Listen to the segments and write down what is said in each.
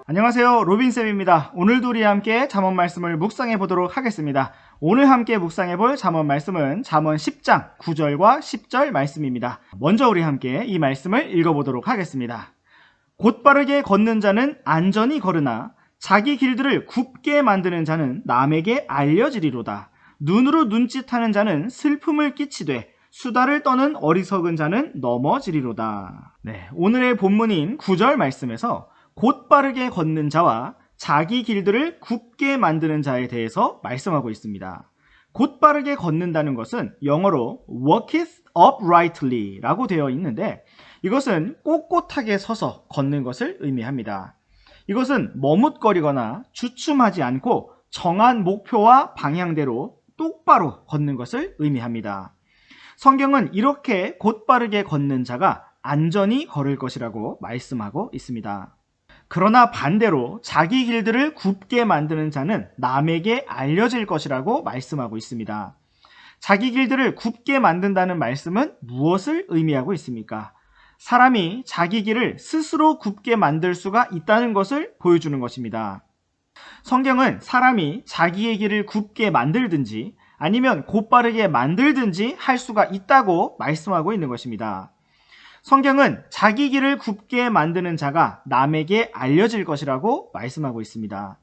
안녕하세요, 로빈쌤입니다. 오늘도 우리 함께 잠언 말씀을 묵상해 보도록 하겠습니다. 오늘 함께 묵상해 볼 잠언 말씀은 잠언 10장 9절과 10절 말씀입니다. 먼저 우리 함께 이 말씀을 읽어보도록 하겠습니다. 곧바르게 걷는 자는 안전히 걸으나 자기 길들을 굽게 만드는 자는 남에게 알려지리로다. 눈으로 눈짓하는 자는 슬픔을 끼치되 수다를 떠는 어리석은 자는 넘어지리로다. 오늘의 본문인 9절 말씀에서 곧바르게 걷는 자와 자기 길들을 굽게 만드는 자에 대해서 말씀하고 있습니다. 곧바르게 걷는다는 것은 영어로 walketh uprightly 라고 되어 있는데 이것은 꼿꼿하게 서서 걷는 것을 의미합니다. 이것은 머뭇거리거나 주춤하지 않고 정한 목표와 방향대로 똑바로 걷는 것을 의미합니다. 성경은 이렇게 곧바르게 걷는 자가 안전히 걸을 것이라고 말씀하고 있습니다. 그러나 반대로 자기 길들을 굽게 만드는 자는 남에게 알려질 것이라고 말씀하고 있습니다. 자기 길들을 굽게 만든다는 말씀은 무엇을 의미하고 있습니까? 사람이 자기 길을 스스로 굽게 만들 수가 있다는 것을 보여주는 것입니다. 성경은 사람이 자기의 길을 굽게 만들든지 아니면 곧바르게 만들든지 할 수가 있다고 말씀하고 있는 것입니다. 성경은 자기 길을 굽게 만드는 자가 남에게 알려질 것이라고 말씀하고 있습니다.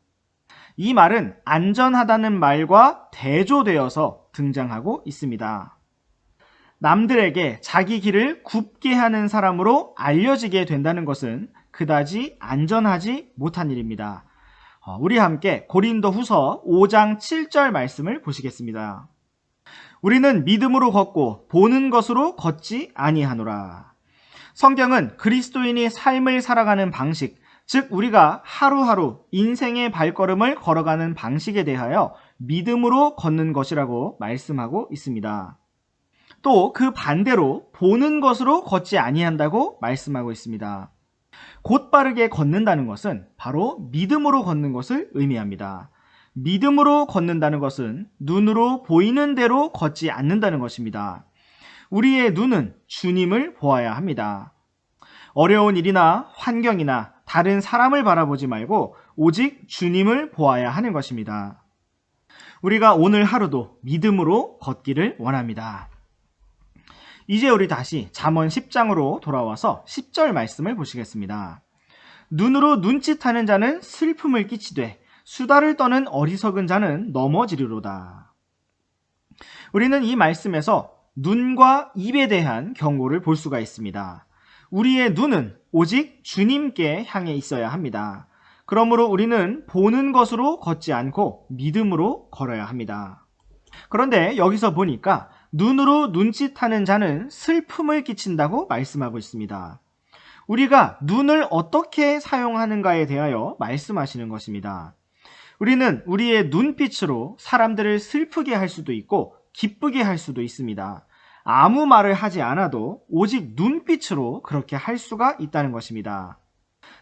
이 말은 안전하다는 말과 대조되어서 등장하고 있습니다. 남들에게 자기 길을 굽게 하는 사람으로 알려지게 된다는 것은 그다지 안전하지 못한 일입니다. 우리 함께 고린도후서 5장 7절 말씀을 보시겠습니다. 우리는 믿음으로 걷고 보는 것으로 걷지 아니하노라. 성경은 그리스도인이 삶을 살아가는 방식, 즉 우리가 하루하루 인생의 발걸음을 걸어가는 방식에 대하여 믿음으로 걷는 것이라고 말씀하고 있습니다. 또 그 반대로 보는 것으로 걷지 아니한다고 말씀하고 있습니다. 곧바르게 걷는다는 것은 바로 믿음으로 걷는 것을 의미합니다. 믿음으로 걷는다는 것은 눈으로 보이는 대로 걷지 않는다는 것입니다. 우리의 눈은 주님을 보아야 합니다. 어려운 일이나 환경이나 다른 사람을 바라보지 말고 오직 주님을 보아야 하는 것입니다. 우리가 오늘 하루도 믿음으로 걷기를 원합니다. 이제 우리 다시 잠언 10장으로 돌아와서 10절 말씀을 보시겠습니다. 눈으로 눈짓하는 자는 슬픔을 끼치되 수다를 떠는 어리석은 자는 넘어지리로다. 우리는 이 말씀에서 눈과 입에 대한 경고를 볼 수가 있습니다. 우리의 눈은 오직 주님께 향해 있어야 합니다. 그러므로 우리는 보는 것으로 걷지 않고 믿음으로 걸어야 합니다. 그런데 여기서 보니까 눈으로 눈짓하는 자는 슬픔을 끼친다고 말씀하고 있습니다. 우리가 눈을 어떻게 사용하는가에 대하여 말씀하시는 것입니다. 우리는 우리의 눈빛으로 사람들을 슬프게 할 수도 있고 기쁘게 할 수도 있습니다. 아무 말을 하지 않아도 오직 눈빛으로 그렇게 할 수가 있다는 것입니다.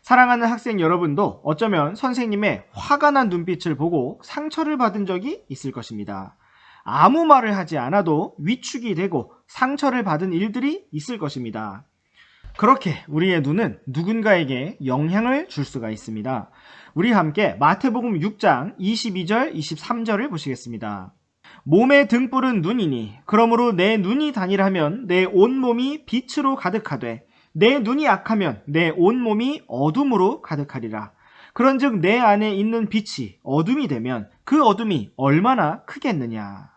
사랑하는 학생 여러분도 어쩌면 선생님의 화가 난 눈빛을 보고 상처를 받은 적이 있을 것입니다. 아무 말을 하지 않아도 위축이 되고 상처를 받은 일들이 있을 것입니다. 그렇게 우리의 눈은 누군가에게 영향을 줄 수가 있습니다. 우리 함께 마태복음 6장 22절 23절을 보시겠습니다. 몸의 등불은 눈이니 그러므로 내 눈이 단일하면 내 온몸이 빛으로 가득하되 내 눈이 악하면 내 온몸이 어둠으로 가득하리라. 그런즉 내 안에 있는 빛이 어둠이 되면 그 어둠이 얼마나 크겠느냐.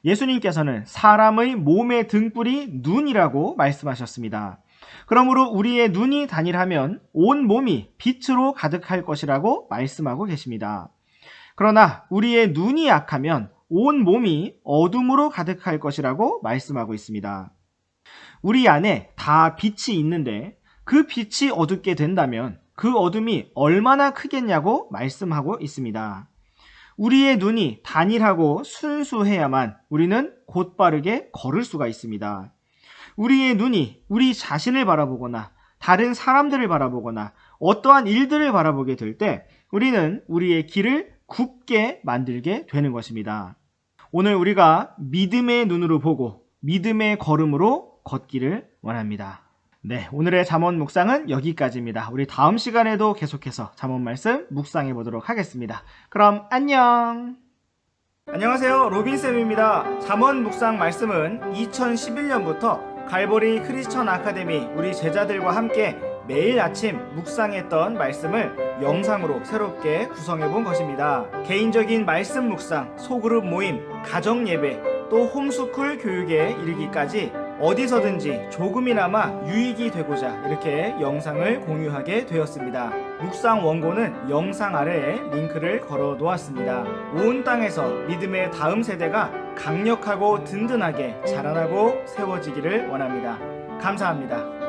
예수님께서는 사람의 몸의 등불이 눈이라고 말씀하셨습니다. 그러므로 우리의 눈이 단일하면 온 몸이 빛으로 가득할 것이라고 말씀하고 계십니다. 그러나 우리의 눈이 약하면 온 몸이 어둠으로 가득할 것이라고 말씀하고 있습니다. 우리 안에 다 빛이 있는데 그 빛이 어둡게 된다면 그 어둠이 얼마나 크겠냐고 말씀하고 있습니다. 우리의 눈이 단일하고 순수해야만 우리는 곧바르게 걸을 수가 있습니다. 우리의 눈이 우리 자신을 바라보거나 다른 사람들을 바라보거나 어떠한 일들을 바라보게 될 때 우리는 우리의 길을 굽게 만들게 되는 것입니다. 오늘 우리가 믿음의 눈으로 보고 믿음의 걸음으로 걷기를 원합니다. 네, 오늘의 잠언 묵상은 여기까지입니다. 우리 다음 시간에도 계속해서 잠언 말씀 묵상해 보도록 하겠습니다. 그럼 안녕! 안녕하세요, 로빈쌤입니다. 잠언 묵상 말씀은 2011년부터 갈보리 크리스천 아카데미 우리 제자들과 함께 매일 아침 묵상했던 말씀을 영상으로 새롭게 구성해 본 것입니다. 개인적인 말씀 묵상, 소그룹 모임, 가정 예배, 또 홈스쿨 교육에 이르기까지 어디서든지 조금이나마 유익이 되고자 이렇게 영상을 공유하게 되었습니다. 묵상 원고는 영상 아래에 링크를 걸어 놓았습니다. 온 땅에서 믿음의 다음 세대가 강력하고 든든하게 자라나고 세워지기를 원합니다. 감사합니다.